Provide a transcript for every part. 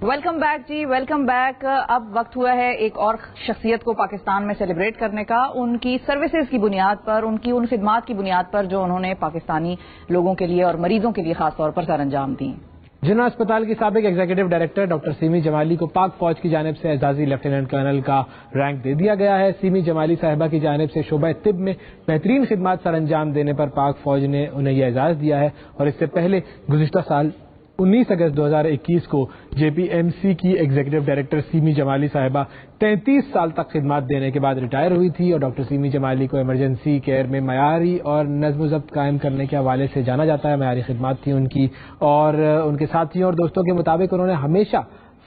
Welcome back جی، welcome back. اب وقت ہوا ہے ایک اور شخصیت کو پاکستان میں سیلیبریٹ کرنے کا، ان کی سروسز کی بنیاد پر، ان خدمات کی بنیاد پر جو انہوں نے پاکستانی لوگوں کے لیے اور مریضوں کے لیے خاص طور پر سر انجام دی. جناح اسپتال کی سابق ایگزیکٹو ڈائریکٹر ڈاکٹر سیمی جمالی کو پاک فوج کی جانب سے اعزازی لیفٹیننٹ کرنل کا رینک دے دیا گیا ہے. سیمی جمالی صاحبہ کی جانب سے شعبہ طب میں بہترین خدمات سر انجام دینے پر پاک فوج نے انہیں یہ اعزاز دیا ہے، اور اس سے پہلے گزشتہ سال 19 اگست 2021 کو جے پی ایم سی کی ایگزیکٹو ڈائریکٹر سیمی جمالی صاحبہ 33 سال تک خدمات دینے کے بعد ریٹائر ہوئی تھی، اور ڈاکٹر سیمی جمالی کو ایمرجنسی کیئر میں معیاری اور نظم و ضبط قائم کرنے کے حوالے سے جانا جاتا ہے. معیاری خدمات تھی ان کی، اور ان کے ساتھیوں اور دوستوں کے مطابق انہوں نے ہمیشہ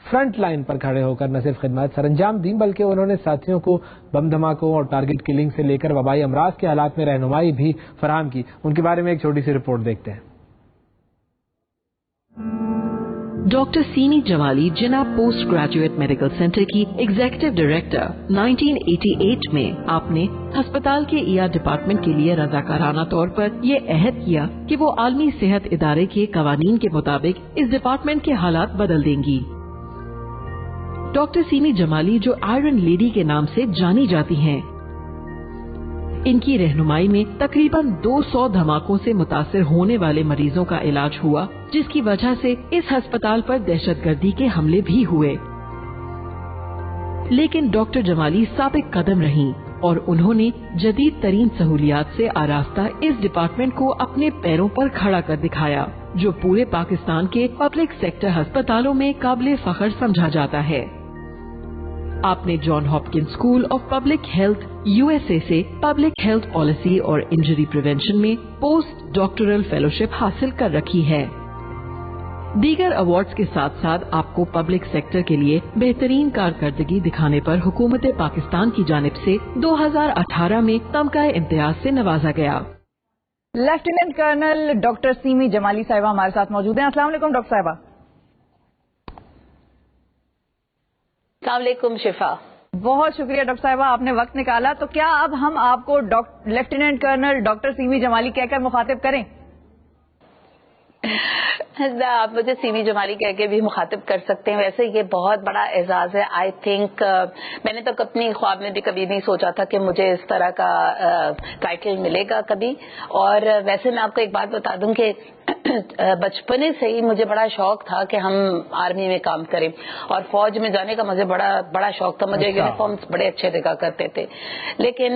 فرنٹ لائن پر کھڑے ہو کر نہ صرف خدمات سر انجام دیں بلکہ انہوں نے ساتھیوں کو بم دھماکوں اور ٹارگٹ کلنگ سے لے کر وبائی امراض کے حالات میں رہنمائی بھی فراہم کی. ان کے بارے میں ایک چھوٹی سی رپورٹ دیکھتے ہیں. ڈاکٹر سیمی جمالی جناح پوسٹ گریجویٹ میڈیکل سینٹر کی ایگزیکٹو ڈائریکٹر. 1988 میں آپ نے ہسپتال کے ڈپارٹمنٹ کے لیے رضاکارانہ طور پر یہ عہد کیا کہ وہ عالمی صحت ادارے کے قوانین کے مطابق اس ڈپارٹمنٹ کے حالات بدل دیں گی. ڈاکٹر سیمی جمالی جو آئرن لیڈی کے نام سے جانی جاتی ہیں، ان کی رہنمائی میں تقریباً 200 دھماکوں سے متاثر ہونے والے مریضوں کا علاج ہوا، جس کی وجہ سے اس ہسپتال پر دہشت گردی کے حملے بھی ہوئے. لیکن ڈاکٹر جمالی ثابت قدم رہیں اور انہوں نے جدید ترین سہولیات سے آراستہ اس ڈپارٹمنٹ کو اپنے پیروں پر کھڑا کر دکھایا، جو پورے پاکستان کے پبلک سیکٹر ہسپتالوں میں قابل فخر سمجھا جاتا ہے. آپ نے John Hopkins school of public health USA سے پبلک ہیلتھ پالیسی اور انجری پریونشن میں پوسٹ ڈاکٹرل فیلوشپ حاصل کر رکھی ہے. دیگر ایوارڈز کے ساتھ ساتھ آپ کو پبلک سیکٹر کے لیے بہترین کارکردگی دکھانے پر حکومت پاکستان کی جانب سے 2018 میں تمغہ امتیاز سے نوازا گیا. لیفٹیننٹ کرنل ڈاکٹر سیمی جمالی صاحبہ ہمارے ساتھ موجود ہیں. السلام علیکم ڈاکٹر صاحبہ. السلام علیکم شفا. بہت شکریہ ڈاکٹر صاحبہ، آپ نے وقت نکالا. تو کیا اب ہم آپ کو لیفٹیننٹ کرنل ڈاکٹر سیمی جمالی کہہ کر مخاطب کریں؟ آپ مجھے سیمی جمالی کہہ کے بھی مخاطب کر سکتے ہیں. ویسے یہ بہت بڑا اعزاز ہے. آئی تھنک میں نے تو اپنی خواب میں بھی کبھی نہیں سوچا تھا کہ مجھے اس طرح کا ٹائٹل ملے گا کبھی. اور ویسے میں آپ کو ایک بات بتا دوں کہ بچپنے سے ہی مجھے بڑا شوق تھا کہ ہم آرمی میں کام کریں، اور فوج میں جانے کا مجھے بڑا شوق تھا. مجھے یونیفارمز بڑے اچھے دکھا کرتے تھے. لیکن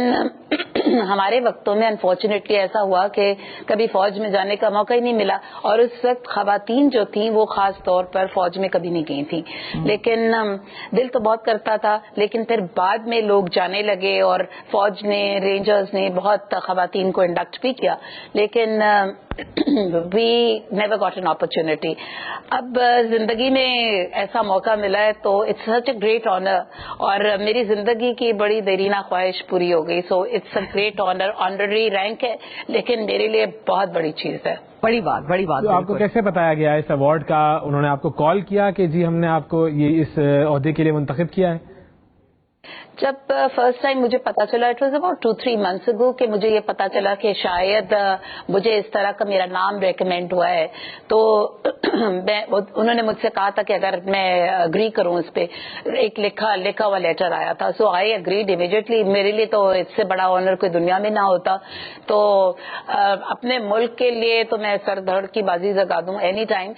ہمارے وقتوں میں انفارچونیٹلی ایسا ہوا کہ کبھی فوج میں جانے کا موقع ہی نہیں ملا، اور اس وقت خواتین جو تھیں وہ خاص طور پر فوج میں کبھی نہیں گئی تھیں. لیکن دل تو بہت کرتا تھا. لیکن پھر بعد میں لوگ جانے لگے اور فوج نے، رینجرز نے بہت خواتین کو انڈکٹ بھی کیا، لیکن we never got an opportunity. اب زندگی میں ایسا موقع ملا ہے تو it's such a great honor، اور میری زندگی کی بڑی دیرینہ خواہش پوری ہو گئی. so it's a great honor. honorary rank ہے لیکن میرے لیے بہت بڑی چیز ہے. بڑی بات. آپ کو کیسے بتایا گیا اس ایوارڈ کا؟ انہوں نے آپ کو کال کیا کہ جی ہم نے آپ کو یہ اس عہدے کے لیے منتخب کیا ہے؟ جب فرسٹ ٹائم مجھے پتا چلا، it was about 2-3 months ago، کہ مجھے یہ پتا چلا کہ شاید مجھے اس طرح کا میرا نام ریکمینڈ ہوا ہے، تو انہوں نے مجھ سے کہا تھا کہ اگر میں اگری کروں اس پہ. ایک لکھا ہوا لیٹر آیا تھا. سو آئی اگریڈ امیڈیٹلی. میرے لیے تو اس سے بڑا آنر کوئی دنیا میں نہ ہوتا. تو اپنے ملک کے لیے تو میں سر دھڑ کی بازی لگا دوں اینی ٹائم.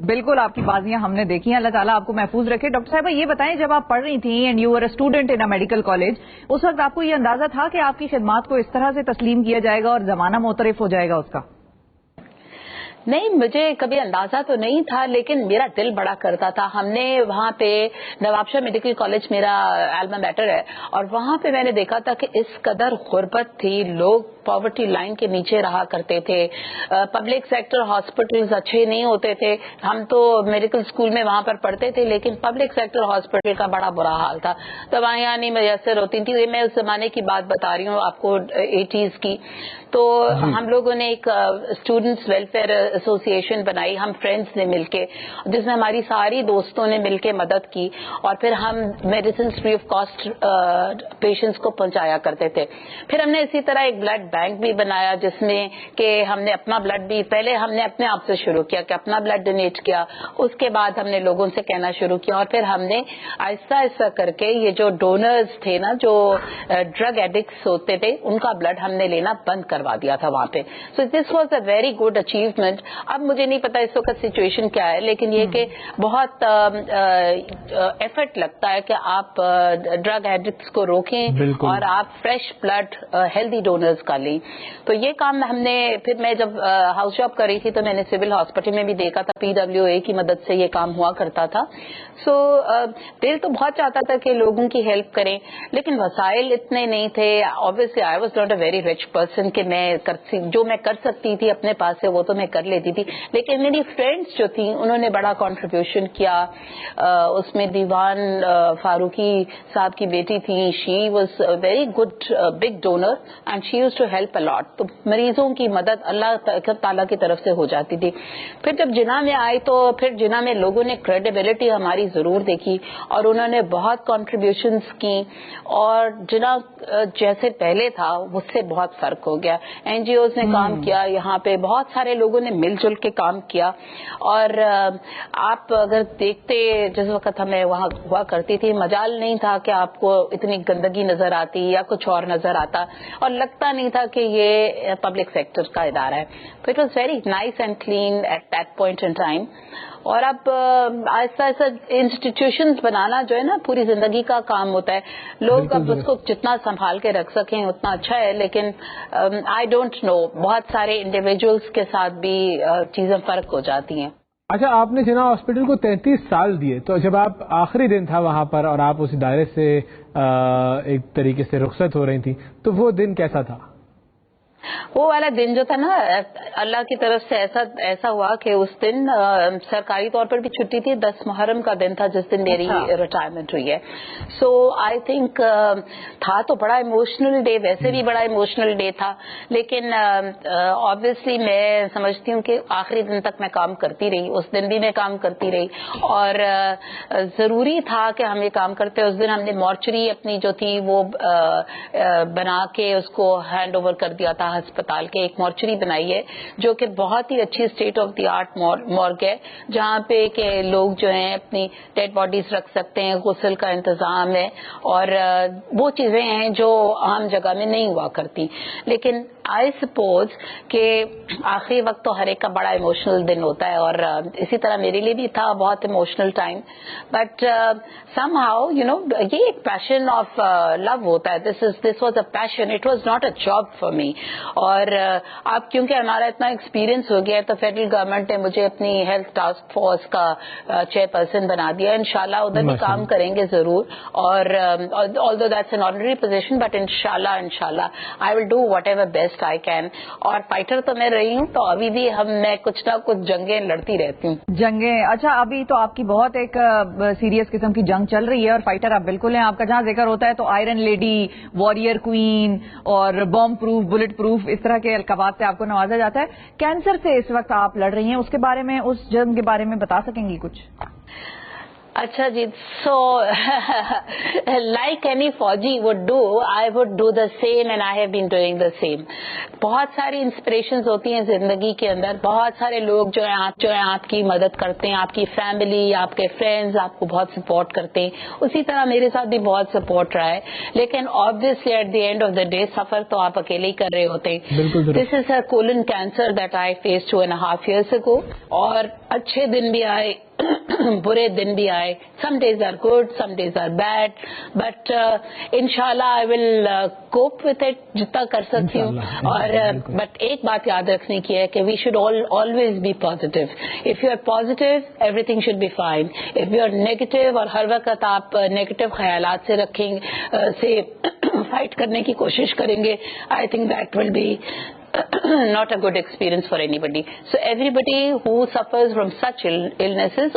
بالکل آپ کی بازیاں ہم نے دیکھی ہیں. اللہ تعالیٰ آپ کو محفوظ رکھے. ڈاکٹر صاحبہ یہ بتائیں، جب آپ پڑھ رہی تھیں and you are a student in a medical college, اس وقت آپ کو یہ اندازہ تھا کہ آپ کی خدمات کو اس طرح سے تسلیم کیا جائے گا اور زمانہ معترف ہو جائے گا اس کا؟ نہیں، مجھے کبھی اندازہ تو نہیں تھا، لیکن میرا دل بڑا کرتا تھا. ہم نے وہاں پہ نواب شاہ میڈیکل کالج میرا الما میٹر ہے، اور وہاں پہ میں نے دیکھا تھا کہ اس قدر غربت تھی. لوگ پاورٹی لائن کے نیچے رہا کرتے تھے. پبلک سیکٹر ہاسپٹلز اچھے نہیں ہوتے تھے. ہم تو میڈیکل اسکول میں وہاں پر پڑھتے تھے، لیکن پبلک سیکٹر ہاسپٹل کا بڑا برا حال تھا. دوائیاں نہیں میسر ہوتی تھی. میں اس زمانے کی بات بتا رہی ہوں آپ کو، 80s کی. تو ہم لوگوں نے ایک اسٹوڈنٹس ویلفیئر ایسوسیشن بنائی ہم فرینڈس نے مل کے, جس میں ہماری ساری دوستوں نے مل کے مدد کی, اور پھر ہم medicine free of cost patients کو پہنچایا کرتے تھے. پھر ہم نے اسی طرح ایک بلڈ بینک بھی بنایا جس میں کہ ہم نے اپنا بلڈ بھی, پہلے ہم نے اپنے آپ سے شروع کیا کہ اپنا بلڈ ڈونیٹ کیا, اس کے بعد ہم نے لوگوں سے کہنا شروع کیا, اور پھر ہم نے آہستہ آہستہ کر کے یہ جو ڈونرز تھے نا, جو ڈرگ ایڈکٹس ہوتے تھے, ان کا بلڈ ہم نے لینا بند کروا دیا تھا وہاں پہ. So this was a very good achievement. اب مجھے نہیں پتا اس وقت سچویشن کیا ہے, لیکن یہ کہ بہت ایفرٹ لگتا ہے کہ آپ ڈرگ ایڈکٹس کو روکیں اور آپ فریش بلڈ ہیلدی ڈونرز کا لیں. تو یہ کام ہم نے, پھر میں جب ہاؤس جاب کر رہی تھی تو میں نے سول ہاسپٹل میں بھی دیکھا تھا, PWA کی مدد سے یہ کام ہوا کرتا تھا. سو دل تو بہت چاہتا تھا کہ لوگوں کی ہیلپ کریں, لیکن وسائل اتنے نہیں تھے. obviously I was not a very rich person کہ میں جو میں کر سکتی تھی اپنے پاس سے وہ تو میں کر لیتی تھی, لیکن میری فرینڈس جو تھیں انہوں نے بڑا کنٹریبیوشن کیا. اس میں دیوان فاروقی صاحب کی بیٹی تھی, she was very good big donor and she used to help a lot. تو مریضوں کی مدد اللہ تعالیٰ کی طرف سے ہو جاتی تھی. پھر جب جناح میں آئی تو پھر جناح میں لوگوں نے کریڈیبلٹی ہماری ضرور دیکھی اور انہوں نے بہت کنٹریبیوشنز کی, اور جناح جیسے پہلے تھا اس سے بہت فرق ہو گیا. NGOs نے کام کیا, یہاں پہ بہت سارے لوگوں نے مل جل کے کام کیا. اور آپ اگر دیکھتے جس وقت ہمیں وہاں ہوا کرتی تھی, مجال نہیں تھا کہ آپ کو اتنی گندگی نظر آتی یا کچھ اور نظر آتا, اور لگتا نہیں تھا کہ یہ پبلک سیکٹر کا ادارہ ہے. تو it was very nice and clean at that point in time. اور اب آہستہ آہستہ انسٹیٹیوشنز بنانا جو ہے نا پوری زندگی کا کام ہوتا ہے. لوگ اب اس کو جتنا سنبھال کے رکھ سکیں اتنا اچھا ہے, لیکن آئی ڈونٹ نو, بہت سارے انڈیویجولس کے ساتھ بھی چیزیں فرق ہو جاتی ہیں. اچھا, آپ نے جناح ہاسپٹل کو 33 سال دیے, تو جب آپ آخری دن تھا وہاں پر اور آپ اس ادارے سے ایک طریقے سے رخصت ہو رہی تھی, تو وہ دن کیسا تھا؟ وہ والا دن جو تھا نا, اللہ کی طرف سے ایسا ہوا کہ اس دن سرکاری طور پر بھی چھٹی تھی, 10 محرم کا دن تھا جس دن میری ریٹائرمنٹ ہوئی ہے. سو آئی تھنک تھا تو بڑا ایموشنل ڈے, ویسے بھی بڑا ایموشنل ڈے تھا, لیکن آبویسلی میں سمجھتی ہوں کہ آخری دن تک میں کام کرتی رہی, اس دن بھی میں کام کرتی رہی, اور ضروری تھا کہ ہم یہ کام کرتے. اس دن ہم نے مارچری اپنی جو تھی وہ بنا کے اس کو ہینڈ اوور کر دیا تھا ہسپتال کے. ایک مارچری بنائی ہے جو کہ بہت ہی اچھی اسٹیٹ آف دی آرٹ مورگ ہے, جہاں پہ کہ لوگ جو ہیں اپنی ڈیڈ باڈیز رکھ سکتے ہیں, غسل کا انتظام ہے, اور وہ چیزیں ہیں جو عام جگہ میں نہیں ہوا کرتی. لیکن آئی سپوز کہ آخری وقت تو ہر ایک کا بڑا ایموشنل دن ہوتا ہے, اور اسی طرح میرے لیے بھی تھا بہت emotional time. But somehow you know, یہ ایک پیشن آف لو ہوتا ہے. This was a passion, it was not a job for me. اور اب کیونکہ ہمارا اتنا ایکسپیرینس ہو گیا ہے تو فیڈرل گورنمنٹ نے مجھے اپنی ہیلتھ ٹاسک فورس کا چیئرپرسن بنا دیا. انشاءاللہ ادھر بھی کام کریں گے ضرور, اور although that's an honorary position, but انشاءاللہ I will do whatever best I can. اور فائٹر تو میں رہی ہوں, تو ابھی بھی میں کچھ نہ کچھ جنگیں لڑتی رہتی ہوں. جنگیں, اچھا ابھی تو آپ کی بہت ایک سیریس قسم کی جنگ چل رہی ہے, اور فائٹر آپ بالکل ہیں. آپ کا جہاں ذکر ہوتا ہے تو آئرن لیڈی, وارئر کوئین اور بام پروف, بلٹ پروف, اس طرح کے القابات سے آپ کو نوازا جاتا ہے. کینسر سے اس وقت آپ لڑ رہی ہیں, اس کے بارے میں, اس جنگ کے بارے میں بتا سکیں گی کچھ؟ اچھا جی, سو لائک اینی فوجی would do, I would do the same and I have been doing the same. بہت ساری انسپریشنز ہوتی ہیں زندگی کے اندر, بہت سارے لوگ جو ہیں آپ کی مدد کرتے ہیں, آپ کی فیملی, آپ کے فرینڈز آپ کو بہت سپورٹ کرتے ہیں. اسی طرح میرے ساتھ بھی بہت سپورٹ رہا ہے, لیکن obviously at the end of the day سفر تو آپ اکیلے ہی کر رہے ہوتے ہیں. This is a colon cancer that I faced 2.5 years ago, اور اچھے دن بھی آئے, برے دن بھی آئے. some days are good, some days are bad, but inshallah I will cope with it جتنا کر سکتی ہوں. اور but ایک بات یاد رکھنے کی ہے کہ we should always be positive. If you are positive, everything should be fine. If you are negative اور ہر وقت آپ نیگیٹو خیالات سے رکھیں سے فائٹ کرنے کی کوشش کریں گے, I think that will be not a good experience for anybody. So everybody who suffers from such illnesses,